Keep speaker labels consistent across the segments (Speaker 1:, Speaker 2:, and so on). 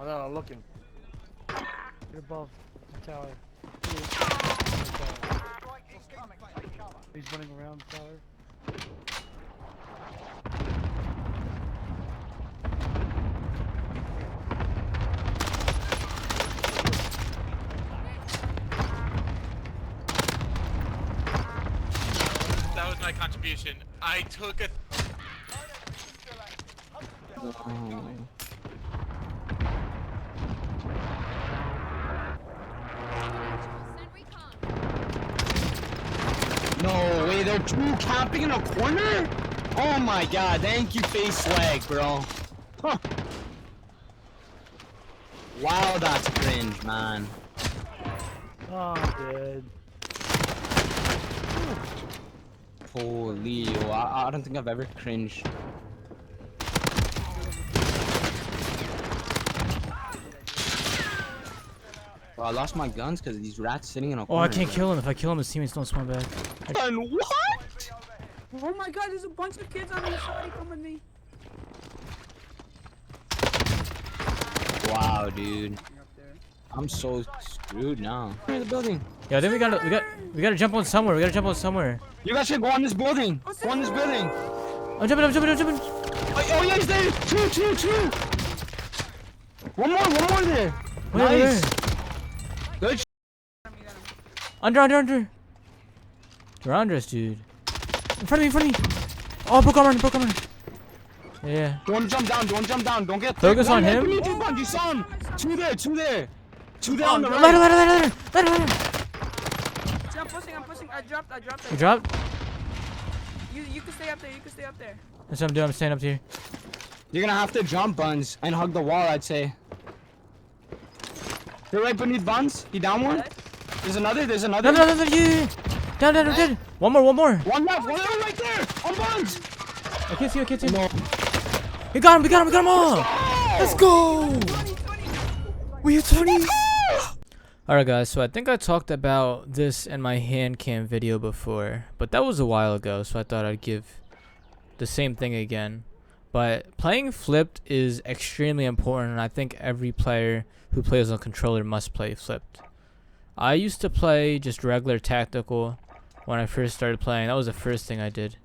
Speaker 1: I know, I'm looking.
Speaker 2: You're above the tower. He's running around the tower.
Speaker 3: That was my contribution. I took a...
Speaker 4: No way, they're two camping in a corner? Oh my god, thank you, face lag, bro. Huh. Wow, that's cringe, man.
Speaker 2: Oh, I'm dead.
Speaker 4: Holy, I don't think I've ever cringed. Bro, I lost my guns because these rats sitting in a corner.
Speaker 5: Oh, I can't kill him. If I kill him, his teammates don't spawn back.
Speaker 4: And what?
Speaker 6: Oh my god, there's a bunch of kids on me. Somebody come with me.
Speaker 4: Wow, dude. I'm so screwed now. Where's the building?
Speaker 5: Yeah, I think we gotta jump on somewhere. We gotta jump on somewhere.
Speaker 4: You guys should go on this building. Go on this building.
Speaker 5: I'm jumping.
Speaker 4: Oh yeah, he's there. Two. One more there.
Speaker 5: Where?
Speaker 4: Nice. Good.
Speaker 5: Under. You're under us, dude. In front of me. Oh, broke armor. Yeah.
Speaker 4: Don't jump down. Don't get
Speaker 5: Focus on him.
Speaker 4: You saw him. Two there. Two down the right.
Speaker 5: Ladder.
Speaker 6: I'm pushing. I dropped.
Speaker 5: You dropped?
Speaker 6: You can stay up there.
Speaker 5: That's what I'm doing. I'm staying up here.
Speaker 4: You're gonna have to jump, Buns, and hug the wall, I'd say. You're right beneath Buns. He down one. There's another.
Speaker 5: No, yeah. Down, dead. One more.
Speaker 4: One left right there. On Buns.
Speaker 5: I can't see him.
Speaker 4: No.
Speaker 5: We got him all. Let's go. We hit 20. Alright guys, so I think I talked about this in my hand cam video before, but that was a while ago, so I thought I'd give the same thing again. But playing flipped is extremely important, and I think every player who plays on controller must play flipped. I used to play just regular tactical when I first started playing. That was the first thing I did.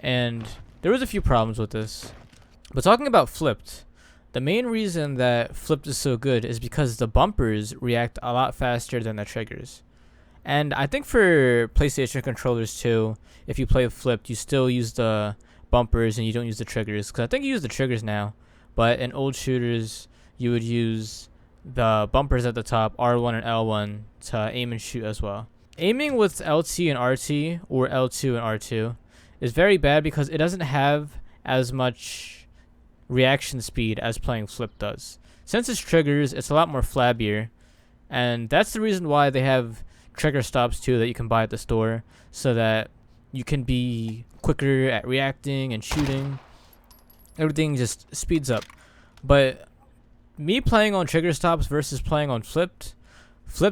Speaker 5: And there was a few problems with this. But talking about flipped, the main reason that flipped is so good is because the bumpers react a lot faster than the triggers. And I think for PlayStation controllers too, if you play flipped, you still use the bumpers and you don't use the triggers. Because I think you use the triggers now, but in old shooters, you would use the bumpers at the top, R1 and L1, to aim and shoot as well. Aiming with LT and RT, or L2 and R2, is very bad because it doesn't have as much reaction speed as playing flip does. Since it's triggers, it's a lot more flabbier, and that's the reason why they have trigger stops too that you can buy at the store, so that you can be quicker at reacting and shooting. Everything just speeds up. But me playing on trigger stops versus playing on flipped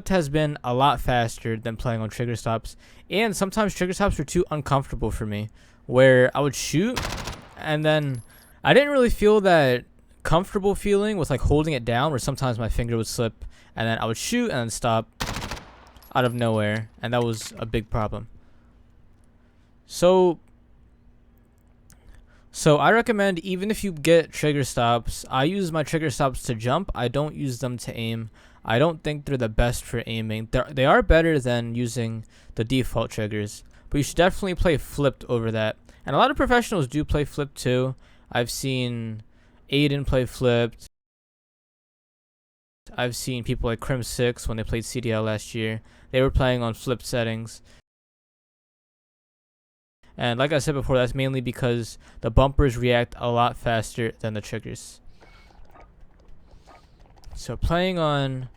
Speaker 5: has been a lot faster than playing on trigger stops, and sometimes trigger stops were too uncomfortable for me, where I would shoot and then I didn't really feel that comfortable feeling with like holding it down, where sometimes my finger would slip and then I would shoot and then stop out of nowhere, and that was a big problem. So I recommend, even if you get trigger stops, I use my trigger stops to jump. I don't use them to aim. I don't think they're the best for aiming. They are better than using the default triggers, but you should definitely play flipped over that. And a lot of professionals do play flipped too. I've seen Aiden play flipped. I've seen people like Crim6 when they played CDL last year. They were playing on flipped settings. And like I said before, that's mainly because the bumpers react a lot faster than the triggers. So playing on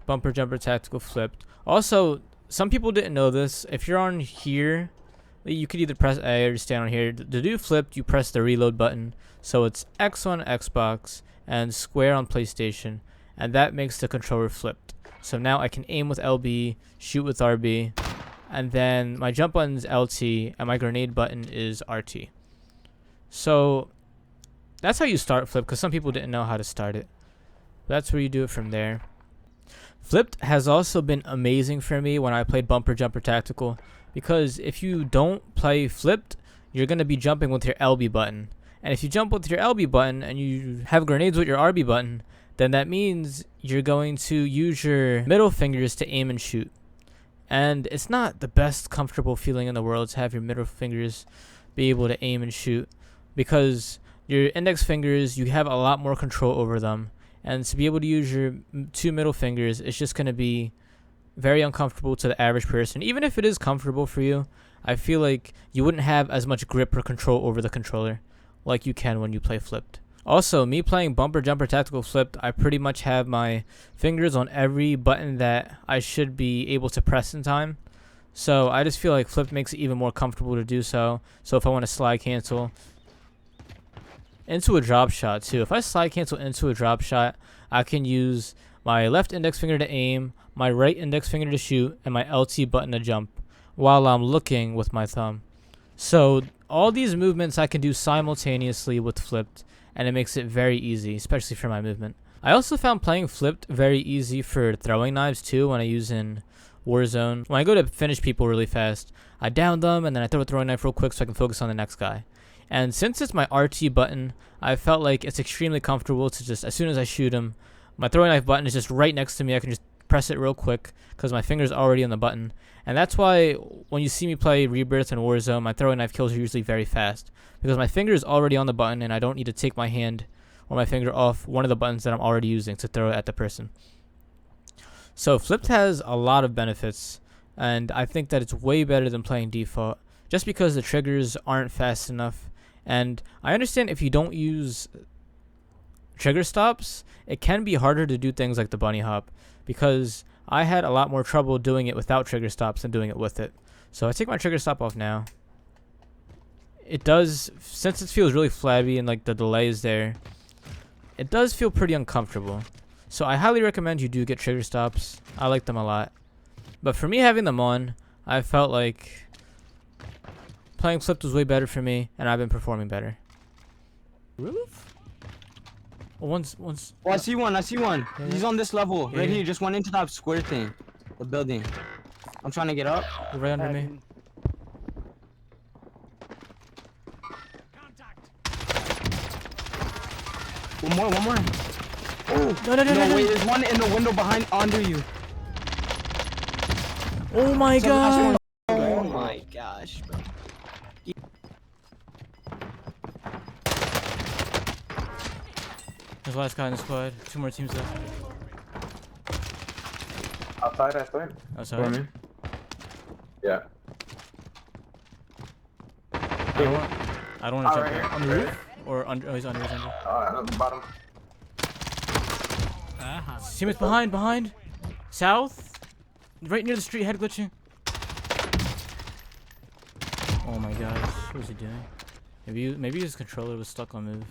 Speaker 5: bumper jumper tactical flipped. Also, some people didn't know this. If you're on here, you could either press A or stand on here. To do flipped, you press the reload button. So it's X on Xbox and square on PlayStation, and that makes the controller flipped. So now I can aim with LB, shoot with RB, and then my jump button is LT, and my grenade button is RT. So that's how you start flip, because some people didn't know how to start it. That's where you do it from there. Flipped has also been amazing for me when I played Bumper Jumper Tactical, because if you don't play flipped, you're going to be jumping with your LB button. And if you jump with your LB button and you have grenades with your RB button, then that means you're going to use your middle fingers to aim and shoot. And it's not the best comfortable feeling in the world to have your middle fingers be able to aim and shoot, because your index fingers, you have a lot more control over them. And to be able to use your two middle fingers, it's just going to be very uncomfortable to the average person. Even if it is comfortable for you, I feel like you wouldn't have as much grip or control over the controller like you can when you play flipped. Also, me playing Bumper Jumper Tactical Flipped, I pretty much have my fingers on every button that I should be able to press in time. So I just feel like flipped makes it even more comfortable to do so. So if I want to slide cancel into a drop shot too, if I slide cancel into a drop shot, I can use my left index finger to aim, my right index finger to shoot, and my LT button to jump while I'm looking with my thumb. So all these movements I can do simultaneously with flipped, and it makes it very easy, especially for my movement. I also found playing flipped very easy for throwing knives too when I use in Warzone. When I go to finish people really fast, I down them and then I throw a throwing knife real quick so I can focus on the next guy. And since it's my RT button, I felt like it's extremely comfortable to just, as soon as I shoot him, my throwing knife button is just right next to me. I can just press it real quick because my finger's already on the button. And that's why when you see me play Rebirth and Warzone, my throwing knife kills are usually very fast, because my finger is already on the button and I don't need to take my hand or my finger off one of the buttons that I'm already using to throw it at the person. So flipped has a lot of benefits, and I think that it's way better than playing default just because the triggers aren't fast enough. And I understand if you don't use trigger stops, it can be harder to do things like the bunny hop, because I had a lot more trouble doing it without trigger stops than doing it with it. So I take my trigger stop off now. It does, since it feels really flabby and like the delay is there, it does feel pretty uncomfortable. So I highly recommend you do get trigger stops. I like them a lot. But for me having them on, I felt like playing flipped was way better for me, and I've been performing better. Roof? Well, once.
Speaker 4: Oh, I see one.
Speaker 5: Yeah.
Speaker 4: He's on this level.
Speaker 5: Yeah.
Speaker 4: Right here. Just went into that square thing. The building. I'm trying to get up.
Speaker 5: You're right under me.
Speaker 4: One more. Oh,
Speaker 5: No,
Speaker 4: wait, there's one in the window behind, under you.
Speaker 5: Oh my god!
Speaker 4: Oh my gosh, bro.
Speaker 5: There's the last guy in the squad. 2 more teams left.
Speaker 1: Outside, I think.
Speaker 5: Oh, sorry.
Speaker 1: Yeah.
Speaker 5: I don't want to jump here. On the roof? Or under? Oh, he's under.
Speaker 1: On the bottom.
Speaker 5: Teammates behind. South. Right near the street, head glitching. Oh my gosh, what was he doing? Maybe his controller was stuck on move.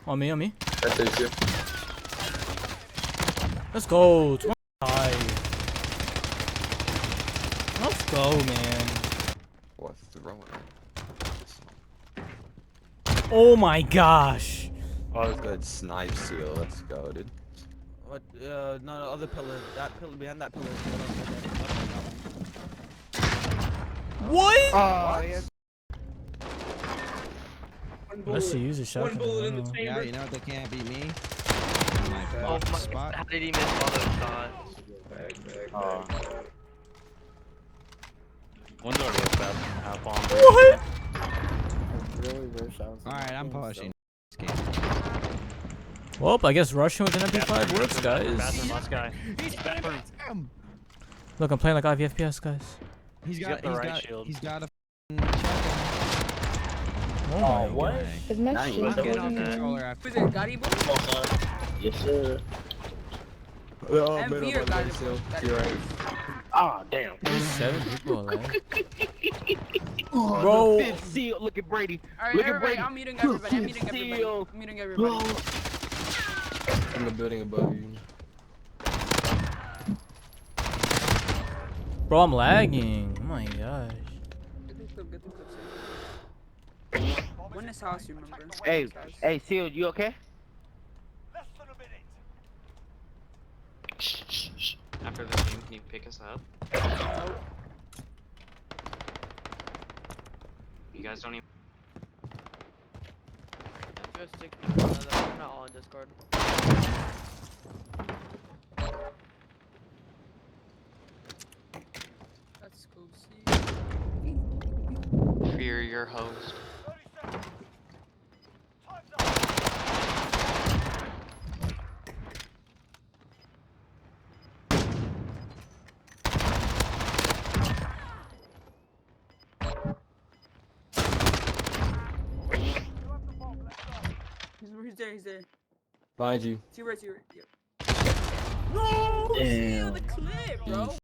Speaker 5: On me.
Speaker 1: That's it, too.
Speaker 5: Let's go. 25. Let's go, man.
Speaker 7: What's wrong?
Speaker 5: Oh my gosh.
Speaker 7: Oh, good snipe seal. Let's go, dude.
Speaker 8: What? No, the other pillar. That pillar behind that pillar.
Speaker 5: What?
Speaker 6: Oh, yeah.
Speaker 5: Unless you use a shotgun.
Speaker 8: Yeah, you know they can't beat me.
Speaker 9: Oh my spot. How did he miss all those shots?
Speaker 3: One's already a bad half bomb.
Speaker 5: What?
Speaker 8: Alright, I'm pushing.
Speaker 5: Well, I guess rushing with an MP5 works, guys.
Speaker 3: Bathroom, last guy.
Speaker 5: Look, I'm playing like IVFPS, guys.
Speaker 8: He's
Speaker 3: got the right shield.
Speaker 8: He's got a
Speaker 5: Oh my
Speaker 1: what?
Speaker 5: god.
Speaker 10: Is my
Speaker 1: Nice.
Speaker 10: shield
Speaker 3: Get
Speaker 10: holding
Speaker 3: on
Speaker 10: me?
Speaker 3: that.
Speaker 8: controller after.
Speaker 6: Who's it? Gotti boy?
Speaker 1: Yes, sir.
Speaker 6: MV or Gotti boy?
Speaker 1: Ah, damn.
Speaker 5: There's 7 people alive.
Speaker 1: Bro.
Speaker 9: Seal, look at Brady.
Speaker 6: Alright,
Speaker 9: Look at
Speaker 6: everybody,
Speaker 9: Brady.
Speaker 6: I'm muting everybody. I'm muting everybody.
Speaker 8: In the building above you.
Speaker 5: Bro, I'm lagging. Oh my gosh.
Speaker 6: Get the clip, sir. One is house, you remember?
Speaker 9: Hey,
Speaker 6: This house.
Speaker 9: hey, Seal, you okay?
Speaker 3: After this game, can you pick us up? You guys don't even.
Speaker 10: Just 6 people, they're not all in Discord.
Speaker 6: Let's go see.
Speaker 3: Fear your host.
Speaker 6: He's there.
Speaker 8: Behind you.
Speaker 6: See right. Yep. No!
Speaker 9: Damn.
Speaker 6: Seal the clip, bro.